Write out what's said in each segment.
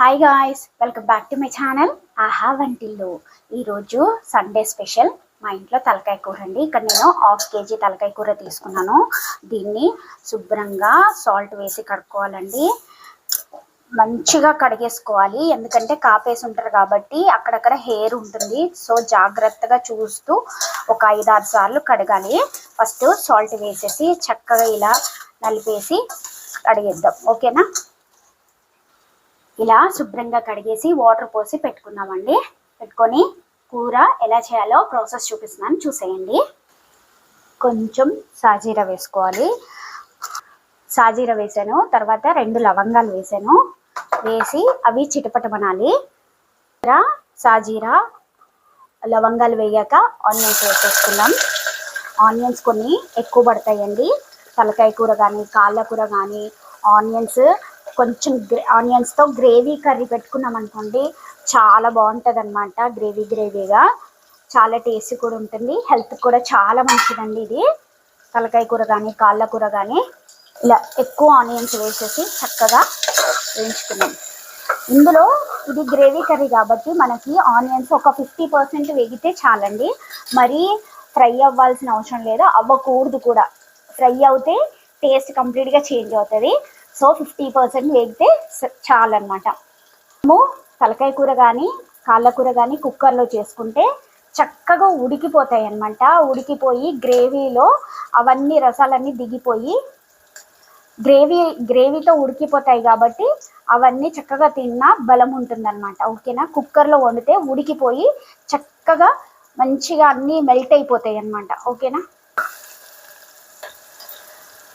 Hi guys, welcome back to my channel ఆహా వంటిల్లు. ఈరోజు సండే స్పెషల్ మా ఇంట్లో తలకాయ కూర అండి. ఇక్కడ నేను 1/2 kg తలకాయ కూర తీసుకున్నాను. దీన్ని శుభ్రంగా సాల్ట్ వేసి కడుక్కోవాలండి. మంచిగా కడిగేసుకోవాలి, ఎందుకంటే కాపేసి ఉంటారు కాబట్టి అక్కడక్కడ హెయిర్ ఉంటుంది. సో జాగ్రత్తగా చూస్తూ ఒక 5-6 సార్లు కడగాలి. ఫస్ట్ సాల్ట్ వేసేసి చక్కగా ఇలా నలిపేసి కడిగేద్దాం, ఓకేనా. ఇలా శుభ్రంగా కడిగేసి వాటర్ పోసి పెట్టుకున్నామండి. పెట్టుకొని కూర ఎలా చేయాలో ప్రాసెస్ చూపిస్తున్నాను, చూసేయండి. కొంచెం సాజీరా వేసుకోవాలి. సాజీరా వేసాను, తర్వాత 2 లవంగాలు వేసాను. వేసి అవి చిటపటమనాలి. సాజీరా లవంగాలు వేయాక ఆనియన్స్ వేసేసుకున్నాం. ఆనియన్స్ కొన్ని ఎక్కువ పడతాయండి. తలకాయ కూర కానీ కాళ్ళ కూర కానీ ఆనియన్స్ కొంచెం ఆనియన్స్తో గ్రేవీ కర్రీ పెట్టుకున్నాం అనుకోండి, చాలా బాగుంటుంది అనమాట. గ్రేవీగా చాలా టేస్టీ కూడా ఉంటుంది. హెల్త్ కూడా చాలా మంచిదండి ఇది. తలకాయ కూర కానీ కాళ్ళ కూర కానీ ఇలా ఎక్కువ ఆనియన్స్ వేసేసి చక్కగా వేయించుకున్నాం. ఇందులో ఇది గ్రేవీ కర్రీ కాబట్టి మనకి ఆనియన్స్ ఒక 50% వేగితే చాలండి. మరీ ఫ్రై అవ్వాల్సిన అవసరం లేదు, అవ్వకూడదు కూడా. ఫ్రై అవుతే టేస్ట్ కంప్లీట్గా చేంజ్ అవుతుంది. సో 50% వేగితే చాలన్నమాట. మేము తలకాయ కూర కానీ కాళ్ళ కూర కానీ కుక్కర్లో చేసుకుంటే చక్కగా ఉడికిపోతాయి అన్నమాట. ఉడికిపోయి గ్రేవీలో అవన్నీ రసాలన్నీ దిగిపోయి గ్రేవీతో ఉడికిపోతాయి కాబట్టి అవన్నీ చక్కగా తిన్నా బలం ఉంటుందన్నమాట, ఓకేనా. కుక్కర్లో వండితే ఉడికిపోయి చక్కగా మంచిగా అన్నీ మెల్ట్ అయిపోతాయి అన్నమాట, ఓకేనా.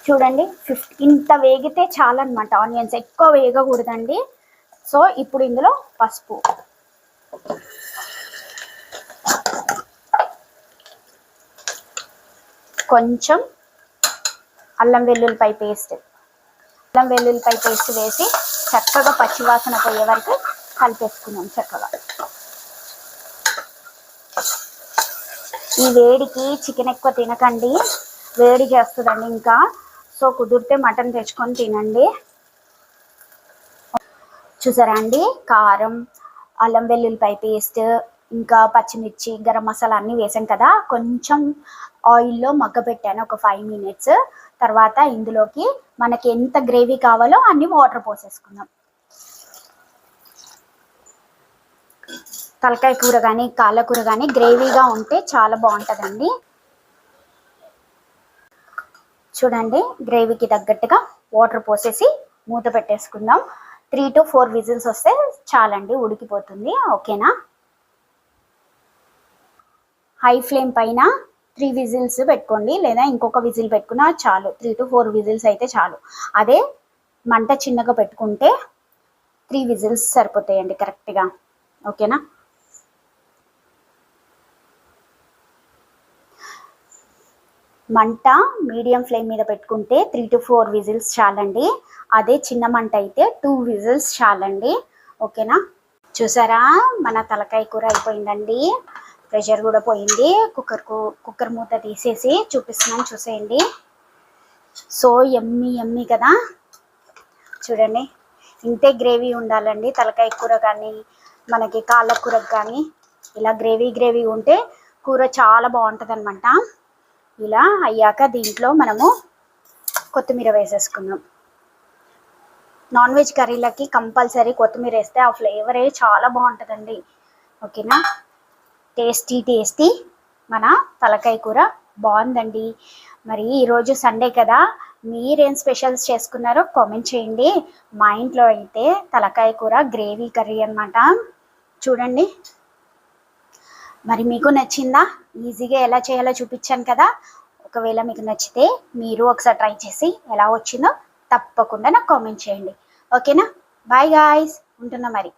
చూడండి, ఇంత వేగితే చాలన్నమాట. ఆనియన్స్ ఎక్కువ వేగకూడదండి. సో ఇప్పుడు ఇందులో పసుపు, కొంచెం అల్లం వెల్లుల్లిపాయ పేస్ట్ వేసి చక్కగా పచ్చివాసన పోయే వరకు కలిపేసుకున్నాం చక్కగా. ఈ వేడికి చికెన్ ఎక్కువ తినకండి, వేడి చేస్తుందండి ఇంకా. సో కుదిరితే మటన్ తెచ్చుకొని తినండి. చూసారా అండి, కారం, అల్లం వెల్లుల్లిపాయ పేస్ట్, ఇంకా పచ్చిమిర్చి, గరం మసాలా అన్నీ వేసాం కదా. కొంచెం ఆయిల్లో మగ్గబెట్టాను ఒక 5 minutes. తర్వాత ఇందులోకి మనకి ఎంత గ్రేవీ కావాలో అన్ని వాటర్ పోసేసుకుందాం. తలకాయ కూర కానీ కాళ్ళ కూర కానీ గ్రేవీగా ఉంటే చాలా బాగుంటుందండి. చూడండి, గ్రేవీకి తగ్గట్టుగా వాటర్ పోసేసి మూత పెట్టేసుకుందాం. 3 to 4 విజిల్స్ వస్తే చాలండి, ఉడికిపోతుంది, ఓకేనా. హై ఫ్లేమ్ పైన 3 విజిల్స్ పెట్టుకోండి, లేదా ఇంకొక విజిల్ పెట్టుకున్నా చాలు. 3 to 4 విజిల్స్ అయితే చాలు. అదే మంట చిన్నగా పెట్టుకుంటే 3 విజిల్స్ సరిపోతాయండి కరెక్ట్గా, ఓకేనా. మంట మీడియం ఫ్లేమ్ మీద పెట్టుకుంటే 3 to 4 విజిల్స్ చాలండి. అదే చిన్న మంట అయితే 2 విజిల్స్ చాలండి, ఓకేనా. చూసారా, మన తలకాయ కూర అయిపోయిందండి. ప్రెషర్ కూడా పోయింది. కుక్కర్ మూత తీసేసి చూపిస్తున్నాను, చూసేయండి. సో యమ్మీ కదా. చూడండి, ఇంతే గ్రేవీ ఉండాలండి. తలకాయ కూర కానీ మనకి కాళ్ళ కూరకు కానీ ఇలా గ్రేవీ ఉంటే కూర చాలా బాగుంటుంది అనమాట. ఇలా అయ్యాక దీంట్లో మనము కొత్తిమీర వేసేసుకుందాం. నాన్ వెజ్ కర్రీలకి కంపల్సరీ కొత్తిమీర వేస్తే ఆ ఫ్లేవరే చాలా బాగుంటుందండి, ఓకేనా. టేస్టీ మన తలకాయ కూర బాగుందండి. మరి ఈరోజు సండే కదా, మీరేం స్పెషల్స్ చేసుకున్నారో కామెంట్ చేయండి. మా ఇంట్లో అయితే తలకాయ కూర గ్రేవీ కర్రీ అనమాట. చూడండి, మరి మీకు నచ్చిందా? ఈజీగా ఎలా చేయాలో చూపించాను కదా. ఒకవేళ మీకు నచ్చితే మీరు ఒకసారి ట్రై చేసి ఎలా వచ్చిందో తప్పకుండా నాకు కామెంట్ చేయండి, ఓకేనా. బాయ్ గాయ్స్, ఉంటున్నా మరి.